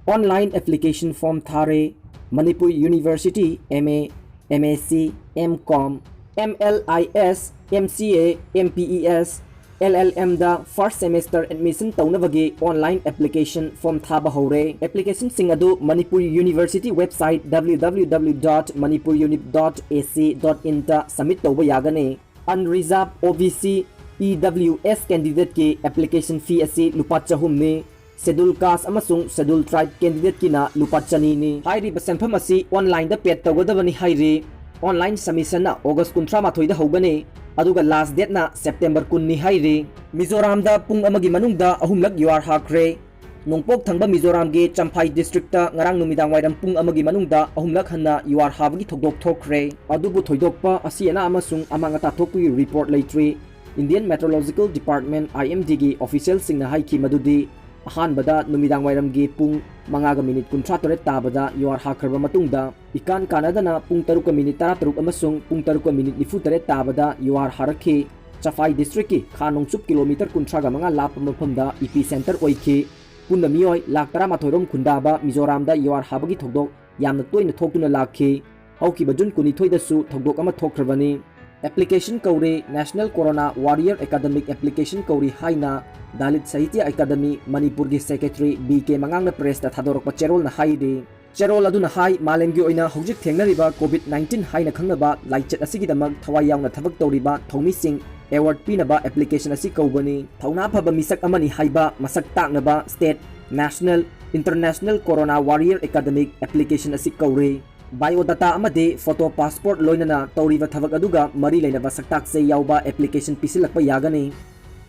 Online application form थारे Manipur university MA MSc MCom MLIS MCA MPES LLM दा first semester admission तौनबगे online application form थाबा हौरे application सिंग अदु मणिपुर यूनिवर्सिटी वेबसाइट www.manipurunip.ac.in ता सबमिट तौबा यागने अनरिजर्व OBC EWS कैंडिडेट के एप्लीकेशन फी असि लुपा चहुमने शेड्यूल कास्ट अमसुंग शेड्यूल ट्राइब कैंडिडेट किना लुपा चनीनी हाइरिबा सेंफम असि ऑनलाइन दा पेड तौगदबनी हाइरे ऑनलाइन सबमिशन ना अगस्त 19 दा हौगने अदुगा लास्ट डेट ना सेप्टेम्बर 19 हाइरे मिजोराम दा पुंग अमगी मनुंगदा अहुमलक युआर हाक्रे नोंपोक थंबा मिजोराम गे चंफाई डिस्ट्रिक्ट ता ngarang नुमिदांग वाइरम पुंग अमगी मनुंगदा अहुमलक हन्ना युआर हाबगी थोकदोक थोकरे अदुबु थोइदोकपा असियना अमसुंग अमांगता थोकपी रिपोर्ट लेट्री इंडियन मेट्रोलॉजिकल डिपार्टमेंट IMD गी ऑफिशियल सिंगना हाइकी मदुदी अहानबदा नुमिदांग वाइरम गे पुंग 5 मिनिट 39 ताबदा युआर हाखरबा मतुंगदा इकान कानादना पुंग 3 मिनिट 13 अमसुंग पुंग 3 मिनिट 93 ताबदा युआर हारखे चफाई डिस्ट्रिक्ट की खानोंगचुप किलोमीटर 35 लाप मफमदा इपी सेंटर ओइखे पुन्ना मियोय लाख 13 रोम खुंदाबा मिजोरामदा युआर हाबगी थोकदोक यामना तोयना थोकतुना लाखे हौकिबा जुन 22 दसु थोकदोक अमा थोखरबनी एप्लीकेशन कौरे national corona warrior academic application कौरी हाइना दलित साहित्य अकादमी मणिपुर की सेक्रेटरी BK मंगांगना प्रेस ता थादोरकपा चेरोल ना हाइदे चेरोल अदुना हाइ मालेमगी ओइना हौजिक थेंगनरिबा COVID-19 हाइना खंगनबा लाइचत असिगिदमक थवाई यावना थबक तौरिबा थौमिसिंग एवार्ड पीनबा एप्लीकेशन असि कौबनी थौना फबा मिसक अमनी हाइबा मसक ताकनबा state national international corona warrior academic application असि कौरे बायोडाटा अमदे फोटो पासपोर्ट लोइनना तौरिबा थबक अदुगा मरी लेनबा सकताक से यावबा एप्लीकेशन पिसिलकपा यागनी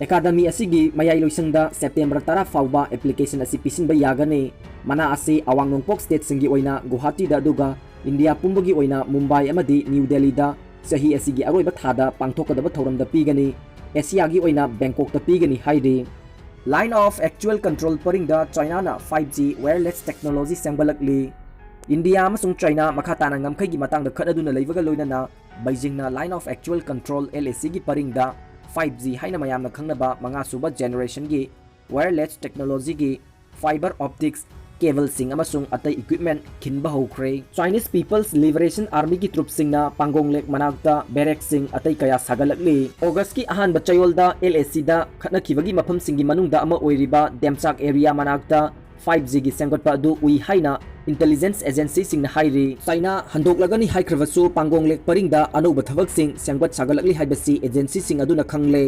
एकाडमी असिगी मयाई लोइसंगदा सेप्टेम्बर 10 फाउबा एप्लीकेशन असि पिसिनबा यागने मना असि अवांग नोंपोक स्टेट सिंगी ओइना गुवाहाटी दा दुगा इंडिया पुंबगी ओइना मुंबई अमदि न्यू दिल्ली दा सही असिगी अरोइबा थादा पांथोकदबा थौरमदा पीगनी एशियागी ओइना बैंकॉक दा पीगनी हाइदे लाइन ऑफ एक्चुअल कंट्रोल परिंगदा चाइना ना 5G वायरलेस टेक्नोलॉजी सेंबलकली इंडिया अमसुंग चाइना मखाताना ngamkhai gi matang da khadaduna leibaga loinana Beijing na line of actual control LAC gi paringda 5G haina mayamna khangnaba manga suba generation gi wireless technology gi fiber optics cable sing amasung atai equipment khinba hokre Chinese People's Liberation Army gi troop singna pangonglek manakta barrack sing atai kaya sagalakli August ki ahan ba chayolda LAC da khatna khibagi mafam singi manungda ama oiriba Demchak area manakta 5G gi sengotpa du ui haina intelligence agency sing na hairi China handok lagani haikravasu pangonglek paringda anoba thabak sing sengwat sagalakli haibasi agency sing aduna khangle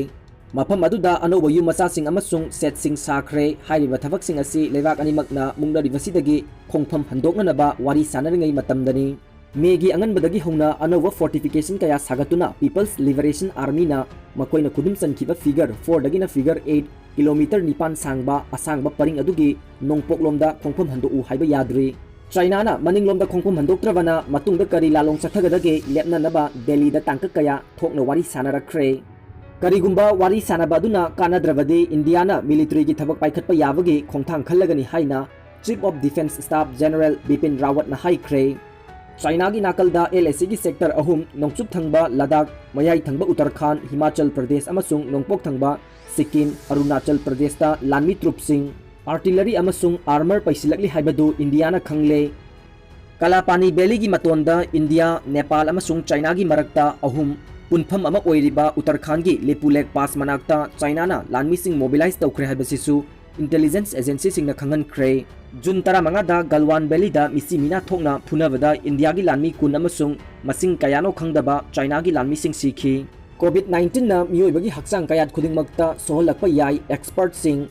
mafam aduda anoba yu macha sing amasung set sing sakre hairiba thabak sing asi lewak animakna mungda divasidagi khongpham handokna ba wari sanaringai matamdani Megi angan badagi hongna anoba fortification kaya sagatuna People's Liberation Army na makoina kudum sankiba figure 4 dagina figure 8 kilometer nipan sangba asangba paring adugi nongpok lomda khongpham handu u haiba yadri China na maning lomda khongpham handoktrabana matungda kari lalong chathagadage lepna naba Delhi da tangka kaya thokna wari sanarakre karigumba wari sanaba aduna kanadravade India na military gi thabak paikhatpa yabagi khongthang khallagani haina Chief of Defense Staff General Bipin Rawat na haikre China gi nakalda LAC gi sector ahum nongchup thangba Ladakh mayai thangba Uttarakhand Himachal Pradesh amasung nongpok thangba Sikkim Arunachal Pradesh ta lanmi troop sing artillery amasung armor paisilakli haibadu India na khangle Kalapani Valley gi matonda India Nepal amasung China gi marakta ahum punpham ama oiriba Uttarakhand gi Lepulek Pass manakta China na lanmi sing mobilize tawkhre haibasisu intelligence agency sing na khangan khre Jun 15 da Galwan Valley da misi mina thokna phunabada India gi lanmi kun amasung masing kayano khangdaba China gi lanmi sing sikhi COVID-19 na miyoibagi haksang kayat khudingmakta soholakpa yai expert sing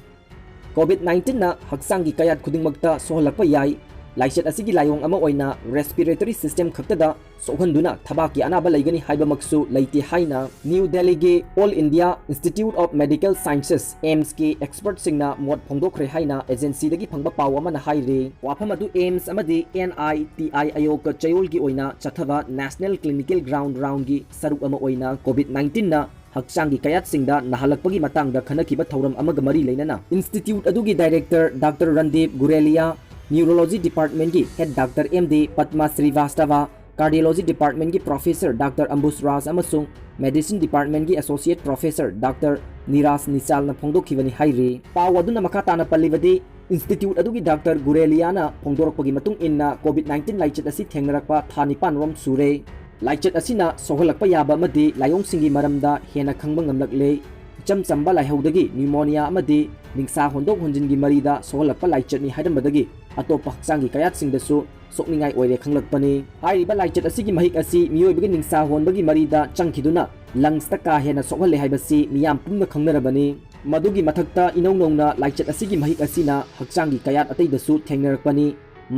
COVID-19 na haksang gi kayat khudingmakta soholakpa yai laichet asigi layong ama oina respiratory system khaktada sohanduna thabaki anaba laigani haiba maksu leite haina New Delhi ge All India Institute of Medical Sciences AIMS ke expert singna mot phongdokre haina agency dagi phangba paw ama na haire wafam adu AIMS amadi NITI ayok ka chayol gi oina chathaba National Clinical Ground round gi saruk ama oina COVID-19 na haksangi kayat singda nahalakpagi matangda khanakhiba thauram amaga mari leinana Institute adugi director Dr. Randeep Gurelia Neurology Department की Head Dr. MD Padma Srivastava, Cardiology Department की Professor Dr. Ambus Raj अमसुंग Medicine Department की Associate Professor Dr. Niras Nisal na phongdokkhibani haire paw aduna makha tana pallibadi institute अदुगी doctor गुरेलियाना फोंदोरकपगी मतुंग इन्ना कोविड-19 लाइचेट असी थेंगनरकपा था 9 रोम सुरे लाइचेट असिना सोहलकपा याबा अमदी लायोंसिंगी मरमदा हेना खंगबा ngamlakle इचम चंबा लाइहौदगी न्यूमोनिया अमदी निंगसा होंदोक होंजिनगी मरीदा सोहलकपा लाइचेटनी हाइदमबदगी अतोपा हक्चांगी कयातसिंगदसु सोकनिंगाई ओइरे खंगलकपनी हाइरिबा लाइचेट असिगी महिक असी मियोइबगी निंगसा होंबगी मरीदा चंखिदुना लंग्स ता का हेना सोहले हाइबसी मियाम पुंग खंगनरबनी मदुगी मथक्ता इनौ नौना लाइचेट असिगी महिक असिना हक्चांगी कयात अतैदसु थेंगनरकपनी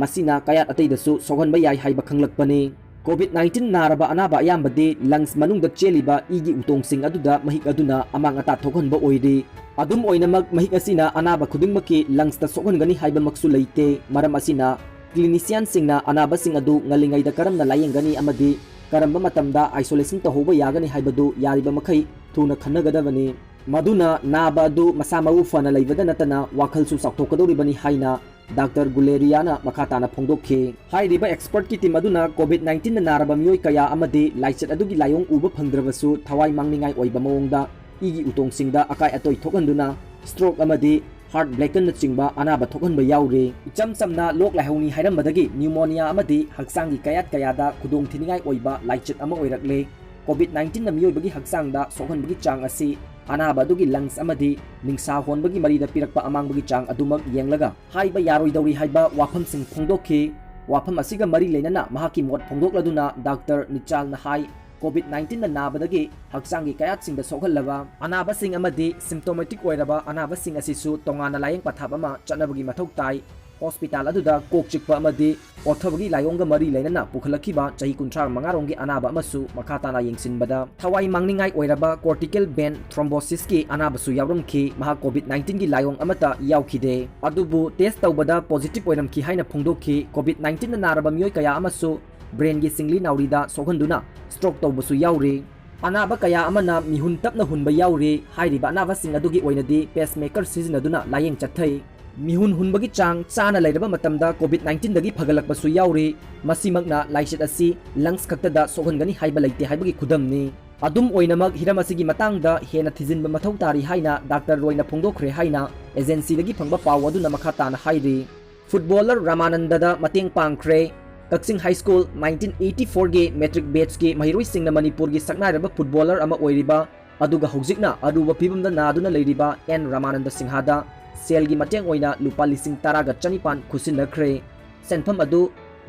मसिना कयात अतैदसु सोहनबा याय हाइबा खंगलकपनी कोविड-19 नारबा अनाबा अयामबदे लंग्स मनुंगदा चेलिबा इगी उतोंगसिंग अदुदा महिक अदुना अमांग अता थोखनबा ओइदे अदुम ओइनमक महिक असिना अनाबा खुदिंगमकी लंग्स ता सोहनगनी हाइबा मक्सु लैते मरम असिना क्लिनिशियन सिंगना अनाबा सिंग अदु ngalingaida karamna layengani amadi karamba matamda isolation तहोबा यागनी हाइबदु यारिबा मखै थुना खन्नगदबनी मदुना नाबा अदु मसामउ फना लैबदा नतना वाखलसु साक्थोकदोरिबनी हाइना डॉक्टर गुलेरियाना मखाताना फोंदोखे हाइरिबा एक्सपर्ट की टीम अदुना कोविड-19 नारबा मियोय कया अमदे लाइचेट अदुगी लायोंग उबा फंगद्रबसु थवाई मांगनिंगाई ओइबा मओंगदा इगी उतोंगसिंगदा अकाय अतोय थोकनदुना स्ट्रोक अमदे हार्ट ब्लैकन चिंबा अनाबा थोकनबा याउरे इचम समना लोक लाइहौनी हाइरमबदगी न्यूमोनिया अमदे हक्सांगी कयात कयादा खुदोंग थिनिंगाई ओइबा लाइचेट अमा ओइरकले कोविड-19 मियोयबगी हक्सांगदा सोहनबगी चांग असी अनाबा दुगी लंग्स अमदी निंगसा होनबगी मरीदा पिरकपा अमांगबगी चांग अदुमक येंगलगा हाइबा यारोइदौरी हाइबा वाफम सिंग फोंदोखी वाफम असिगा मरी लेनना महाकी मोट फोंदोकलदुना डॉक्टर निचाल नहाई कोविड-19 नाबदगी हक्सांगी कयात सिंग द सोहललबा अनाबा सिंग अमदी सिम्प्टोमेटिक ओइरबा अनाबा सिंग असिसु तोंगाना लायेंग पथाब अमा चनबगी मथौ ताई हॉस्पिटल अदुदा कोक चिकपा अमदी ओथबगी लायोंगा मरी लेनना पुखलखिबा चही 35 रोंगी अनाबा अमसु मखाताना येंगसिनबदा थवाई मांगनिंगाई ओइरबा कोर्टिकल वेन थ्रोम्बोसिस की अनाबसु यावरमखि महा कोविड-19 की लायोंग अमता यावखिदे अदुबु टेस्ट तौबदा पॉजिटिव ओइरमखि हाइना फोंदोखि कोविड-19 नारबा मियोय कया अमसु ब्रेन की सिंगली नाउरीदा सोहंदुना स्ट्रोक तौबसु यावरे अनाबा कया अमना मिहुन तपना हुनबा यावरे हाइरिबा अनाबा सिंग अदुगी ओइनदी पेसमेकर सिजनदुना लायेंग चथै मिहुन हुनबगी चांग चाना लैरबा मतमदा कोविड-19 दगी फगलकपसु यावरे मसिमगना लाइचेट असी लंग्स खक्तदा सोहनगनी हाइबा लैते हाइबगी खुदमनी अदुम ओइनमक हिरम असिगी मतंगदा हेना थिजिनबा मथौ तारी हाइना डॉक्टर रोइना फोंदोखरे हाइना एजेंसी दगी फंगबा पाव अदुना मखाताना हाइरि फुटबॉलर रामानंददा मतेंग पांगख्रे कक्सिंग हाई स्कूल 1984 गे मैट्रिक बैच के महिरोई सिंगना मणिपुर की सकनाइरबा फुटबॉलर अमा ओइरिबा अदुगा हौजिकना अरुबा फिबमदा नादुना लैरिबा एन रामानंद सिंहादा सेल की मतेंग ओइना लुपा लिसिंग तरागा चनिपान खुसिनखरे सेंफम अदु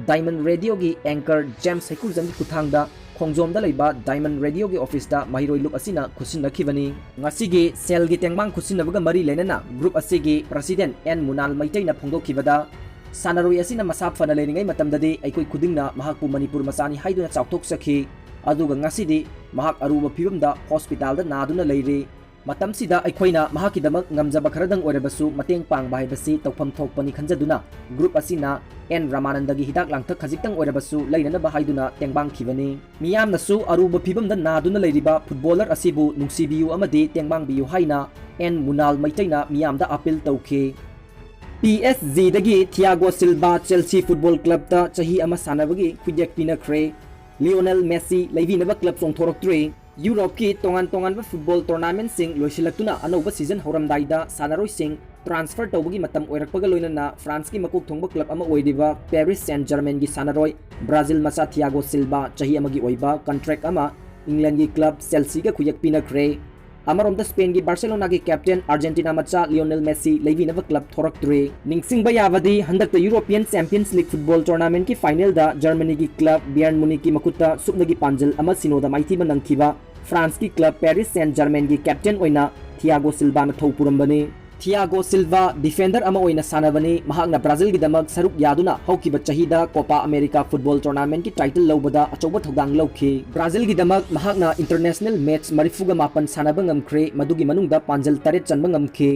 डायमंड रेडियो की एंकर जेम्स हेकुजम की खुथांगदा खोंजोमदा लैबा डायमंड रेडियो की ऑफिस दा महिरोई लुप असिना खुसिनखिबनी ngasiगी सेल की तेंगबांग खुसिनबगा मरी लेनना ग्रुप असिगी प्रेसिडेंट एन मुनाल मैतैना फोंदोखिबदा सानारोई असिना मसा फना लेरिंगै मतमददि अइकोइ खुदिंगना महाकपु मणिपुर मसानी हाइदुना चाउथोकसखि अदुगा ngasiदी महाक अरुबा फिबमदा हॉस्पिटल दा नादुना लैरि मतमसिदा अइखोइना महाकिदमक ngamjaba खरदंग ओइरबसु मतेंग पांगबा हाइबसि तौफम थोकपनि खंजदुना ग्रुप असिना एन रामानंदगी हिदाक लांथक खजिक्तंग ओइरबसु लैननबा हाइदुना तेंगबांगखिबनि मियामनसु अरुबा फिबमदा नादुना लैरिबा फुटबॉलर असिबु नुंसिबियु अमदि तेंगबांगबियु हाइना एन मुनाल मैतैना मियामदा अपील तौखि PSG दगी Thiago Silva Chelsea football club ता चही अमा सानबगी खुजेक पिनख्रे लियोनेल मेसी लैबिनबा क्लब सोंथोरक्त्रे यूरोप की तोंगान फुटबॉल टूर्नामेंट सिंग लोइसिलक्तुना अनौबा सीजन हौरमदाइदा सानारोई सिंग ट्रांसफर तौबगी मतम ओइरकपगा लोइनना फ्रांस की मकुक थोंबा क्लब अमा ओइदिबा पेरिस सेंट जर्मन की सानारोई ब्राजील मचा थियागो सिल्वा चही अमगी ओइबा कॉन्ट्रैक्ट अमा इंग्लैंड की क्लब चेल्सी का खुजेक पिनख्रे अमरोमदा स्पेन की बार्सिलोना की कैप्टन अर्जेंटीना मचा लियोनेल मेसी लैबिनबा क्लब थोरक्त्रे निंगसिंगबा याबदी हंदकता European champions league football tournament की फाइनल दा जर्मनी की क्लब बायर्न मुनिक की मकुता सुकनगी पांजल अमा सिनोदा माइथीबा नंगखिबा फ्रांस की क्लब पेरिस सेंट जर्मन की कैप्टन ओइना थियागो सिल्वा न थौपुरंबने थियागो सिल्वा डिफेंडर अमा ओइना सानबने महाकना ब्राजील की दमक सरुक यादुना हौकिबा चहीदा कोपा अमेरिका फुटबॉल टूर्नामेंट की टाइटल लौबदा अचौबा थौदांग लौखि ब्राजील की दमक महाकना इंटरनेशनल मैच 35 सानबा ngamkhre मदुगी मनुंगदा पांजल 3 चनबा ngamkhe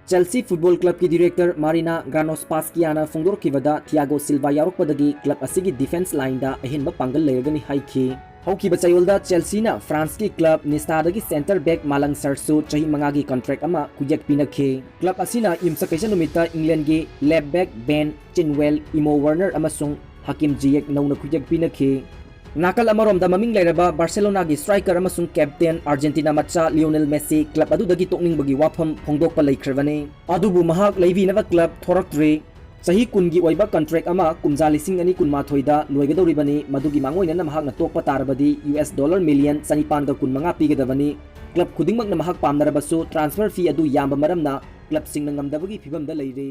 चेल्सी फुटबॉल क्लब की डायरेक्टर मारिना ग्रानोस्पास्कियाना फोंदोरखिबदा थियागो सिल्वा यारोकपदगी क्लब असिगी डिफेंस लाइन दा अहिनबा पांगल लेरगनी हाइखि हौकिबा चयोलदा चेल्सीना फ्रांस की क्लब निस्तादगी सेंटर बैक मालंग सरसु चही मंगागी कॉन्ट्रैक्ट अमा कुजेक पिनखे क्लब असिना युमसकैसा नुमिता इंग्लैंड की left back Ben Chilwell Timo Werner अमसुंग हकीम जियेक नौना कुजेक पिनखे नाकल अमरोमदा ममिंग लेरबा बार्सिलोना की स्ट्राइकर अमसुंग कैप्टेन अर्जेंटीना मचा लियोनेल मेसी क्लब अदुदगी तोकनिंगबगी वाफम फोंदोकपा लेख्रबने अदुबु महाक लेबीनबा क्लब थोरक्ट्रे सही कुनगी ओइबा कॉन्ट्रैक्ट अमा कुमजा लिसिंग अनि कुनमाथोइदा लोइगदौरिबनी मदुगी मांगोइना महाकना तोकपा तारबदी $US मिलियन 2,915 पीगदबनी क्लब खुदिंगमकना महाक पामनरबसु ट्रांसफर फी अदु याम्बा मरमना क्लब सिंगना ngamdabagi फिबमदा लेरे।